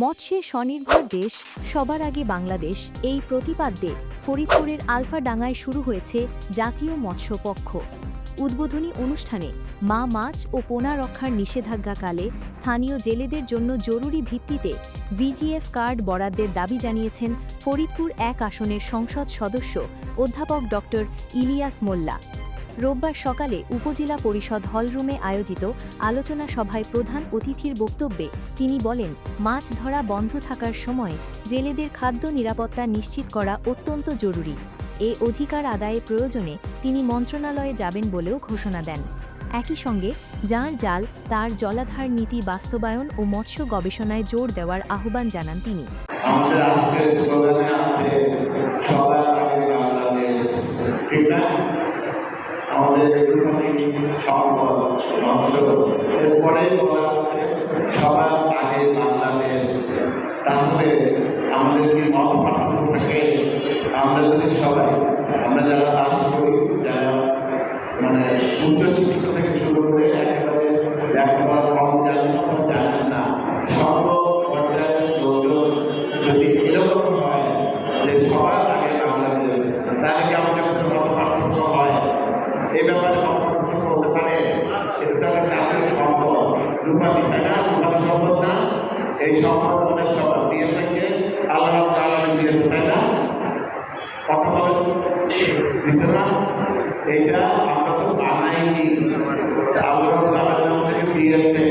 মৎস্যে স্বনির্ভর দেশ, সবার আগে বাংলাদেশ, এই প্রতিপাদ্যে ফরিদপুরের আলফাডাঙ্গায় শুরু হয়েছে জাতীয় মৎস্য পক্ষ। উদ্বোধনী অনুষ্ঠানে মা মাছ ও পোনা রক্ষার নিষেধাজ্ঞাকালে স্থানীয় জেলেদের জন্য জরুরি ভিত্তিতে ভিজিএফ কার্ড বরাদ্দের দাবি জানিয়েছেন ফরিদপুর ১ আসনের সংসদ সদস্য অধ্যাপক ড. ইলিয়াস মোল্লা। রোববার সকালে উপজেলা পরিষদ হলরুমে আয়োজিত আলোচনা সভায় প্রধান অতিথির বক্তব্যে তিনি বলেন, মাছ ধরা বন্ধ থাকার সময় জেলেদের খাদ্য নিরাপত্তা নিশ্চিত করা অত্যন্ত জরুরি। এ অধিকার আদায়ে প্রয়োজনে তিনি মন্ত্রণালয়ে যাবেন বলেও ঘোষণা দেন। একই সঙ্গে যাঁর জাল তার জলাধার নীতি বাস্তবায়ন ও মৎস্য গবেষণায় জোর দেওয়ার আহ্বান জানান তিনি। আমাদের আজকের স্লোগানে আছে সবার আগে বাংলাদেশ, ঠিক না? আমাদের সম্পদ মন্ত্র এরপরে বলা আছে সবার আগে বাংলাদেশ। তাহলে আমাদের কি মত পার্থক্য থাকে? আমরা যদি সবাই আমরা যারা কাজ করি, যারা মানে উচ্চশিক্ষিত থেকে শুরু করে একেবারে লেখাপড়া কম জানেন না, সর্ব পর্যায়ের লোকজন যদি এরকম হয় যে সবার আগে বাংলাদেশ, তাহলে কি আমাদের কোনো মত পার্থক্য হয়? এই ব্যাপারে মত পার্থক্য হতে পারে? এটা তাহলে চাষের সম্পদ রূপালী, তাই না? রূপালী সম্পদ না? এই সম্পদ আমাদের সবার দিয়ে থাকে, আল্লাহ দিয়েছে, তাই না? কথা বলেন, দিচ্ছে না? এইটা আমরা তো বানাইনি, আল্লাহ থেকে দিয়েছে।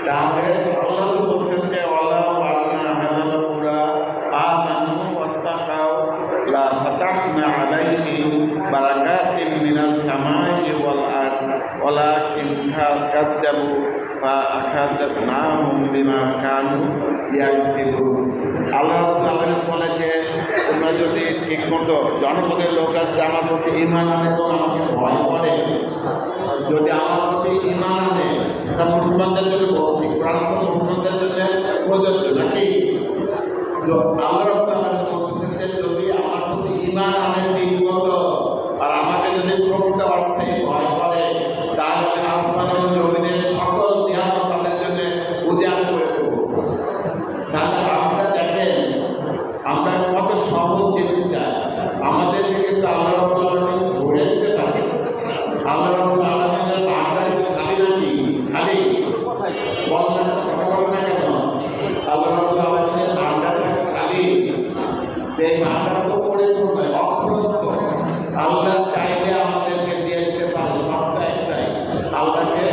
তাহলে আল্লাহ তো বলছেন যে ওয়ালাউ আন্না আহলাল কুরা আমানু ওয়াত্তাকাউ লা ফাতাহনা আলাইহিম বারাকাতিন মিনাস সামাই ওয়াল আরদ ওয়ালাকিন কাযযাবু ফাআখাযাতনাহুম বিমা কানু ইয়াকসিবুন। আল্লাহ বলে যে তোমরা যদি ঠিকমতো জনপদের লোক আছে আমার প্রতি ঈমান আনে তো আমাকে ভয় করে, যদি আমার প্রতি ঈমান আনে তা মুসলমানদের জন্য বলছি, কোরআন তো মুসলমানদের জন্য প্রযোজ্য নাকি? আল্লাহ বলছেন যে যদি আমার প্রতি ঈমান আনে ঠিকমতো আর আমাকে যদি প্রকৃত অর্থে ভয় করে, তাহলে আসমানের জমিনের সকল নিয়ামত তাদের জন্য উজাড় করে দেব। তাহলে আমরা দেখেন আমরা কত সহজ জিনিসটা আমাদেরকে কিন্তু আল্লাহ ধরে দিতে পারে। আল্লাহ আলমিনের আন্ডার খালি নাকি খালি বলবেন, কথা বলবেন না কেন? আল্লাহ আলমিনের আন্ডার খালি, সেই আন্ডার তো করে পড়বে অপ্রন্ত। আল্লাহ চাইলে আমাদেরকে দিয়ে দিতে পারে, সবটা একটাই আল্লাহকে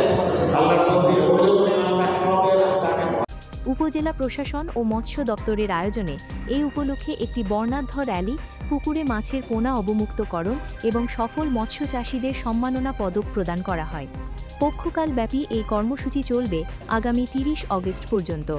আল্লাহর প্রতি উপজেলা প্রশাসন ও মৎস্য দপ্তরের আয়োজনে এই উপলক্ষে একটি বর্ণাঢ্য র্যালি, পুকুরে মাছের পোনা অবমুক্তকরণ এবং সফল মৎস্য চাষীদের সম্মাননা পদক প্রদান করা হয়। পক্ষকালব্যাপী এই কর্মসূচি চলবে আগামী 30 অগস্ট পর্যন্ত।